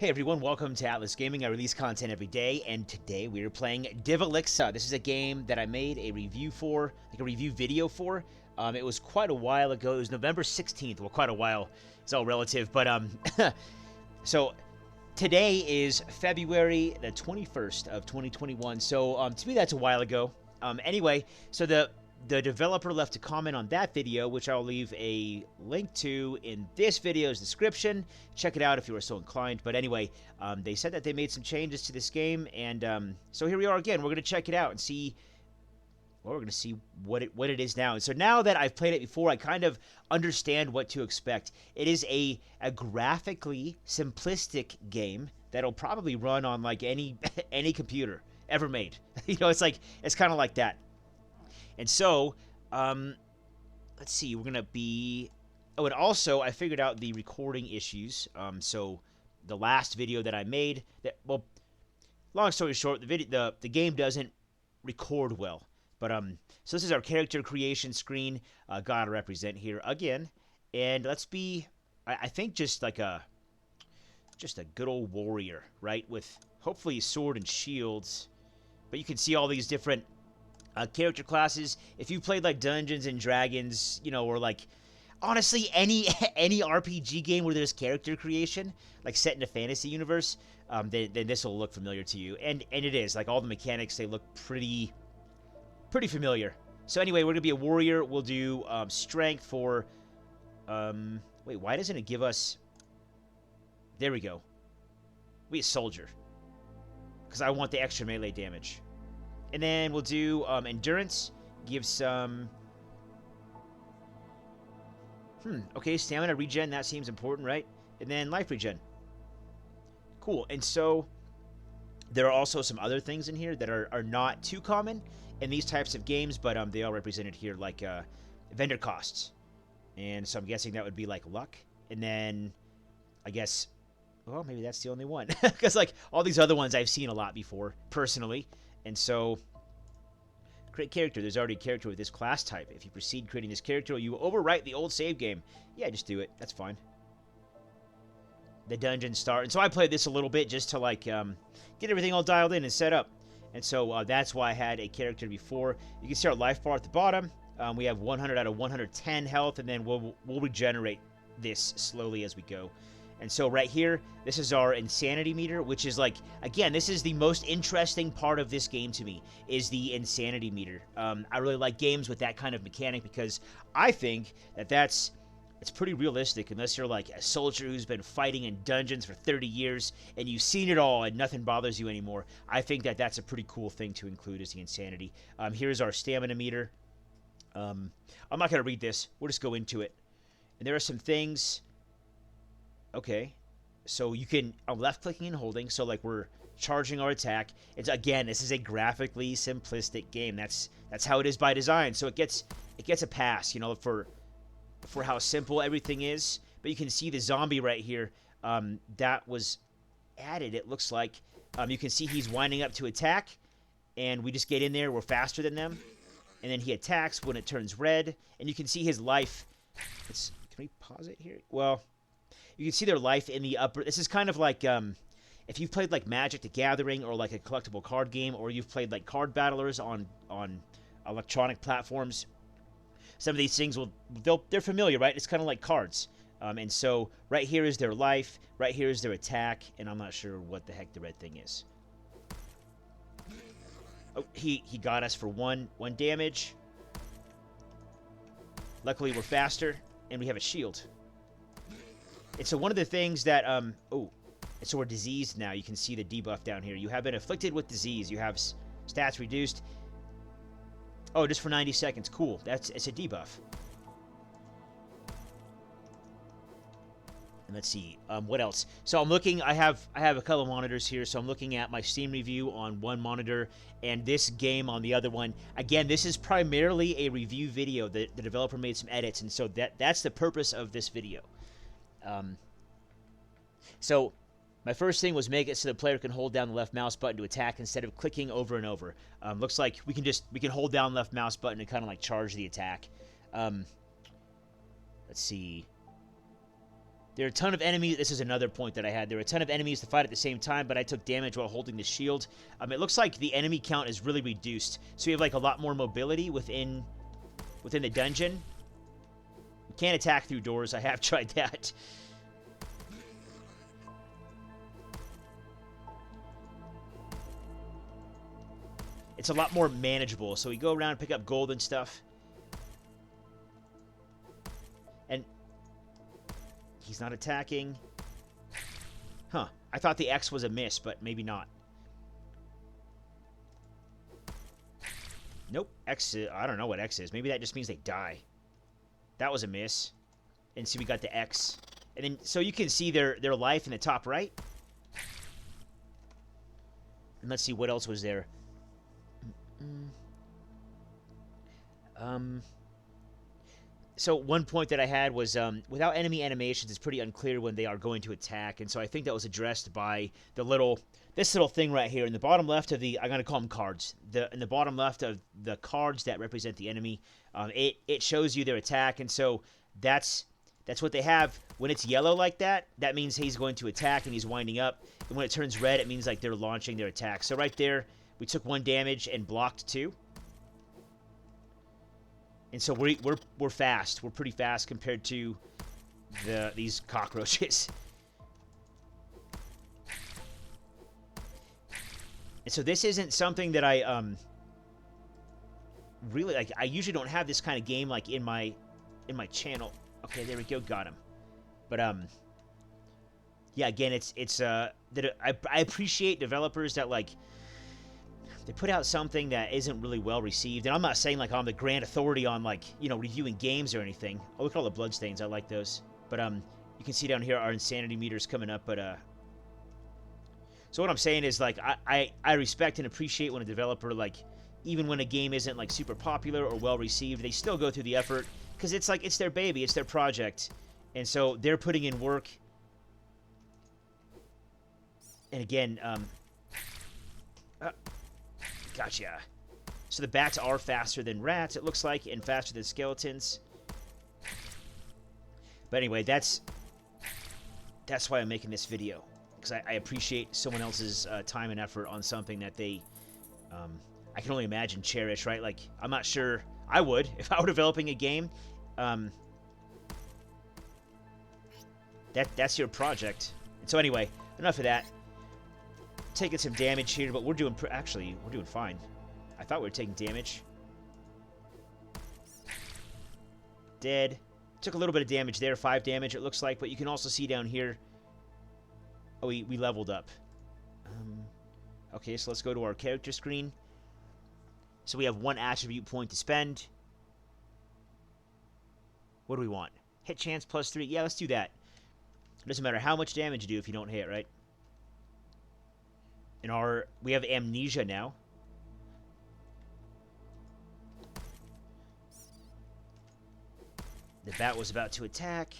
Hey everyone, welcome to Atlas Gaming. I release content every day, and today we are playing Divilixa. This is a game that I made a review for, like a review video for. It was quite a while ago. It was November 16th. Well, quite a while. It's all relative, but so today is February the 21st of 2021. So to me, that's a while ago. Anyway, so the developer left a comment on that video, which I'll leave a link to in this video's description. Check it out if you are so inclined. But anyway, they said that they made some changes to this game, and so here we are again. We're going to check it out and see. Well, we're going to see what it is now. And so now that I've played it before, I kind of understand what to expect. It is a graphically simplistic game that'll probably run on like any computer ever made. It's kind of like that. And so, let's see, we're going to be... Oh, and also, I figured out the recording issues. So, the last video that I made... Well, long story short, the game doesn't record well. But, so this is our character creation screen. Gotta represent here again. And let's be, I think, just a good old warrior, right? With, hopefully, sword and shields. But you can see all these different... character classes. If you played like Dungeons and Dragons, or like honestly any RPG game where there's character creation, like set in a fantasy universe, then this will look familiar to you. And it is, like, all the mechanics, they look pretty familiar. So anyway, we're gonna be a warrior. We'll do strength for wait, why doesn't it give us... There we go. We a soldier, because I want the extra melee damage. And then we'll do endurance, give some... okay, stamina regen, that seems important, right? And then life regen. Cool, and so there are also some other things in here that are not too common in these types of games, but they are represented here, like vendor costs. And so I'm guessing that would be like luck. And then, I guess... Well, maybe that's the only one. Because, like, all these other ones I've seen a lot before, personally. And so, create character. There's already a character with this class type. If you proceed creating this character, you will overwrite the old save game. Yeah, just do it. That's fine. The dungeon start. And so I played this a little bit just to, like, get everything all dialed in and set up. And so that's why I had a character before. You can see our life bar at the bottom. We have 100 out of 110 health, and then we'll regenerate this slowly as we go. And so right here, this is our insanity meter, which is like, again, this is the most interesting part of this game to me, is the insanity meter. I really like games with that kind of mechanic because I think that it's pretty realistic, unless you're like a soldier who's been fighting in dungeons for 30 years and you've seen it all and nothing bothers you anymore. I think that that's a pretty cool thing to include, is the insanity. Here's our stamina meter. I'm not going to read this. We'll just go into it. And there are some things... Okay, so you can, left-clicking and holding, so like we're charging our attack. It's, again, this is a graphically simplistic game. That's how it is by design. So it gets a pass, for how simple everything is. But you can see the zombie right here. That was added, it looks like. You can see he's winding up to attack, and we just get in there. We're faster than them, and then he attacks when it turns red. And you can see his life. Can we pause it here? Well, you can see their life in the upper... This is kind of like, if you've played, like, Magic the Gathering or, like, a collectible card game, or you've played, like, card battlers on electronic platforms, some of these things they're familiar, right? It's kind of like cards. And so right here is their life, right here is their attack, and I'm not sure what the heck the red thing is. Oh, he got us for one damage. Luckily, we're faster, and we have a shield. And so one of the things that, so we're diseased now. You can see the debuff down here. You have been afflicted with disease. You have stats reduced. Oh, just for 90 seconds. Cool. It's a debuff. And let's see, what else? So I'm looking, I have a couple of monitors here, so I'm looking at my Steam review on one monitor, and this game on the other one. Again, this is primarily a review video. The developer made some edits, and so that's the purpose of this video. So my first thing was make it so the player can hold down the left mouse button to attack instead of clicking over and over. Looks like we can hold down left mouse button and kind of like charge the attack. Let's see. There are a ton of enemies. This is another point that I had. There are a ton of enemies to fight at the same time, but I took damage while holding the shield. It looks like the enemy count is really reduced, so you have like a lot more mobility within the dungeon. You can't attack through doors. I have tried that. It's a lot more manageable. So we go around and pick up gold and stuff. And he's not attacking. Huh. I thought the X was a miss, but maybe not. Nope. X is, I don't know what X is. Maybe that just means they die. That was a miss. And see, we got the X. And then, so you can see their life in the top right. And let's see what else was there. So one point that I had was without enemy animations, it's pretty unclear when they are going to attack, and so I think that was addressed by this little thing right here in the bottom left of the, I'm gonna call them cards. In the bottom left of the cards that represent the enemy, it shows you their attack, and so that's what they have. When it's yellow like that, that means he's going to attack and he's winding up, and when it turns red, it means like they're launching their attack. So right there, we took 1 damage and blocked 2. And so we're fast. We're pretty fast compared to these cockroaches. And so this isn't something that I really like. I usually don't have this kind of game like in my channel. Okay, there we go, got him. But yeah, again, it's that I appreciate developers that like. They put out something that isn't really well received, and I'm not saying like I'm the grand authority on like, you know, reviewing games or anything. Oh, look at all the bloodstains. I like those. But you can see down here our insanity meter's coming up. But so what I'm saying is like I respect and appreciate when a developer like, even when a game isn't like super popular or well received, they still go through the effort because it's like it's their baby, it's their project, and so they're putting in work. And again, gotcha. So the bats are faster than rats, it looks like, and faster than skeletons. But anyway, that's why I'm making this video. Because I appreciate someone else's time and effort on something that they, I can only imagine, cherish, right? Like, I'm not sure I would, if I were developing a game. That's your project. And so anyway, enough of that. Taking some damage here, but we're doing actually we're doing fine. I thought we were taking damage. Dead. Took a little bit of damage there, 5 damage it looks like, but you can also see down here. Oh, we leveled up. Okay, so let's go to our character screen. So we have 1 attribute point to spend. What do we want? Hit chance +3. Yeah, let's do that. It doesn't matter how much damage you do if you don't hit, right? And we have amnesia now. The bat was about to attack.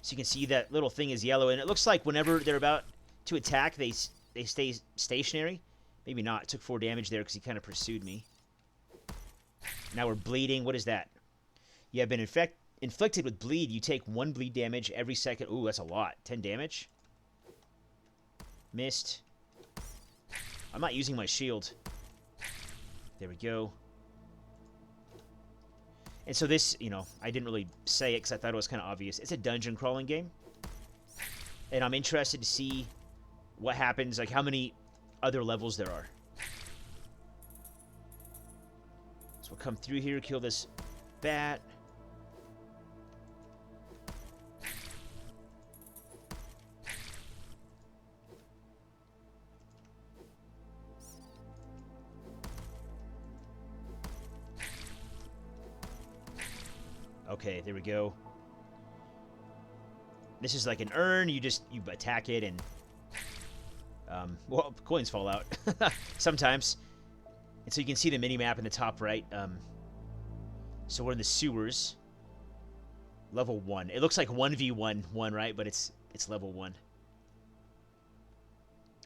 So you can see that little thing is yellow, and it looks like whenever they're about to attack, they stay stationary. Maybe not. It took 4 damage there because he kind of pursued me. Now we're bleeding. What is that? You have been inflicted with bleed. You take 1 bleed damage every second. Ooh, that's a lot. 10 damage. Missed. I'm not using my shield. There we go. And so this, you know, I didn't really say it because I thought it was kind of obvious. It's a dungeon crawling game. And I'm interested to see what happens, like how many other levels there are. So we'll come through here, kill this bat. Okay, there we go. This is like an urn. You attack it and well, coins fall out sometimes. And so you can see the mini map in the top right. So we're in the sewers. Level 1. It looks like 1v1, right? But it's level 1.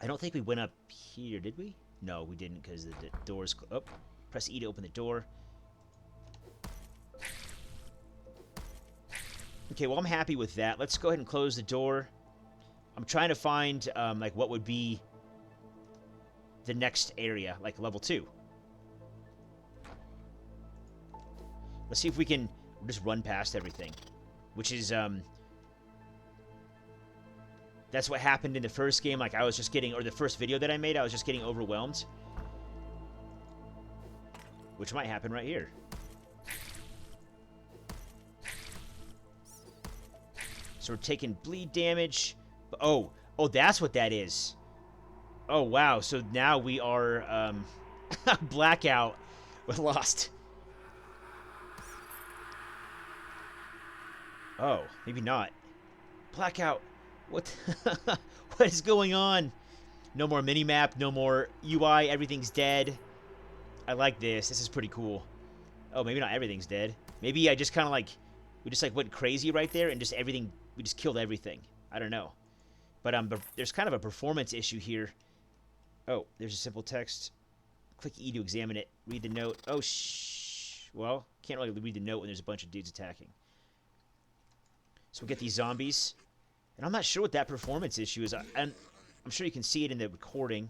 I don't think we went up here, did we? No, we didn't because the door's oh, press E to open the door. Okay, well, I'm happy with that. Let's go ahead and close the door. I'm trying to find, like, what would be the next area, like level 2. Let's see if we can just run past everything, which is, that's what happened in the first game. Like, I was just getting, or the first video that I made, I was just getting overwhelmed. Which might happen right here. So we're taking bleed damage. Oh, that's what that is. Oh, wow. So now we are, blackout. We're lost. Oh, maybe not. Blackout. What? What is going on? No more minimap, no more UI, everything's dead. I like this. This is pretty cool. Oh, maybe not everything's dead. Maybe I just kind of like, we just like went crazy right there and just everything, we just killed everything. I don't know. But there's kind of a performance issue here. Oh, there's a simple text. Click E to examine it. Read the note. Oh, well, can't really read the note when there's a bunch of dudes attacking. So we get these zombies. And I'm not sure what that performance issue is. I'm sure you can see it in the recording.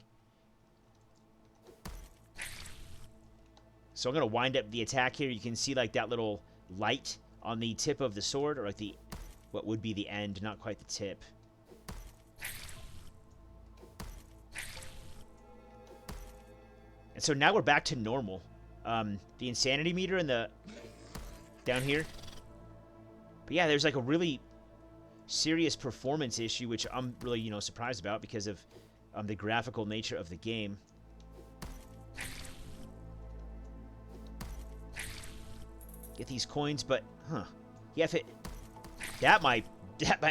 So I'm going to wind up the attack here. You can see like that little light on the tip of the sword, or like the, what would be the end, not quite the tip. And so now we're back to normal. The insanity meter in the, down here. But yeah, there's like a really serious performance issue, which I'm really, you know, surprised about because of the graphical nature of the game. Get these coins, but yeah, if it that might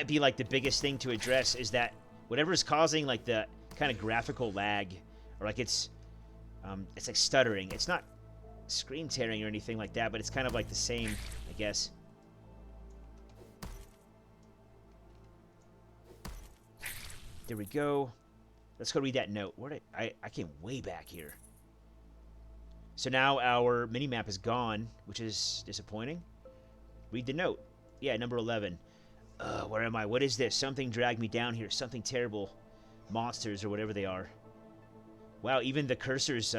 be like the biggest thing to address, is that whatever is causing like the kind of graphical lag, or like it's like stuttering. It's not screen tearing or anything like that, but it's kind of like the same, I guess. There we go. Let's go read that note. Where did I came way back here. So now our minimap is gone, which is disappointing. Read the note. Yeah, number 11. Where am I? What is this? Something dragged me down here. Something terrible. Monsters or whatever they are. Wow, even the cursor's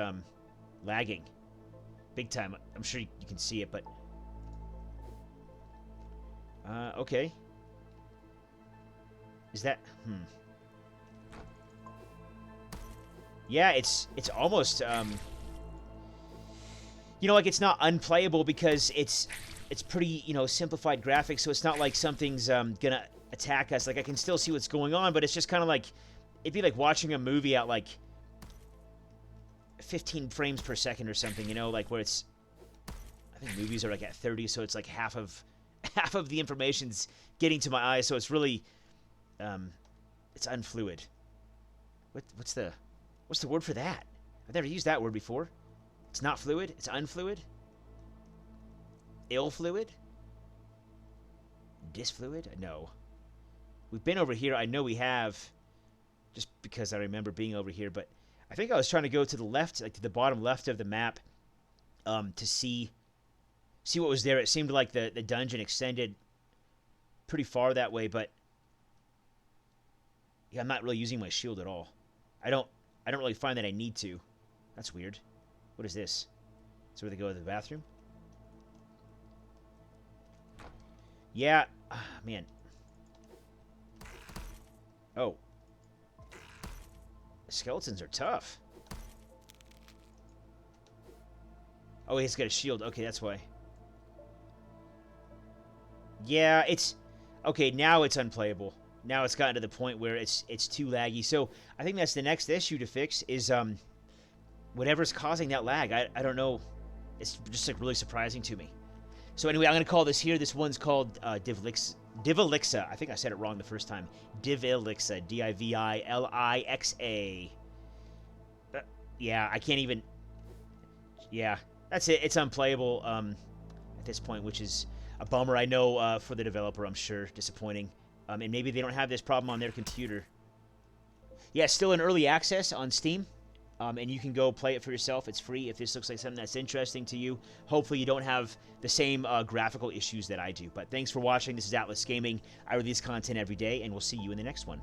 lagging. Big time. I'm sure you can see it, but... okay. Is that... Yeah, it's almost, you know, like it's not unplayable because it's pretty, you know, simplified graphics, so it's not like something's gonna attack us. Like, I can still see what's going on, but it's just kind of like, it'd be like watching a movie at like 15 frames per second or something, you know, like where it's, I think movies are like at 30, so it's like half of the information's getting to my eyes, so it's really, it's unfluid. What's the word for that? I've never used that word before. It's not fluid. It's unfluid. Ill fluid. Disfluid? No. We've been over here. I know we have. Just because I remember being over here. But I think I was trying to go to the left, like to the bottom left of the map, to see what was there. It seemed like the dungeon extended pretty far that way. But yeah, I'm not really using my shield at all. I don't really find that I need to. That's weird. What is this? Is where they go to the bathroom? Yeah. Man. Oh. Skeletons are tough. Oh, he's got a shield. Okay, that's why. Yeah, it's... Okay, now it's unplayable. Now it's gotten to the point where it's too laggy. So I think that's the next issue to fix is whatever's causing that lag. I don't know. It's just like really surprising to me. So anyway, I'm going to call this here. This one's called Divilixa. I think I said it wrong the first time. Divilixa. Divilixa. Yeah, I can't even... Yeah, that's it. It's unplayable at this point, which is a bummer. I know for the developer, I'm sure. Disappointing. And maybe they don't have this problem on their computer. Yeah, still in early access on Steam. and you can go play it for yourself. It's free if this looks like something that's interesting to you. Hopefully you don't have the same graphical issues that I do. But thanks for watching. This is Atlas Gaming. I release content every day, and we'll see you in the next one.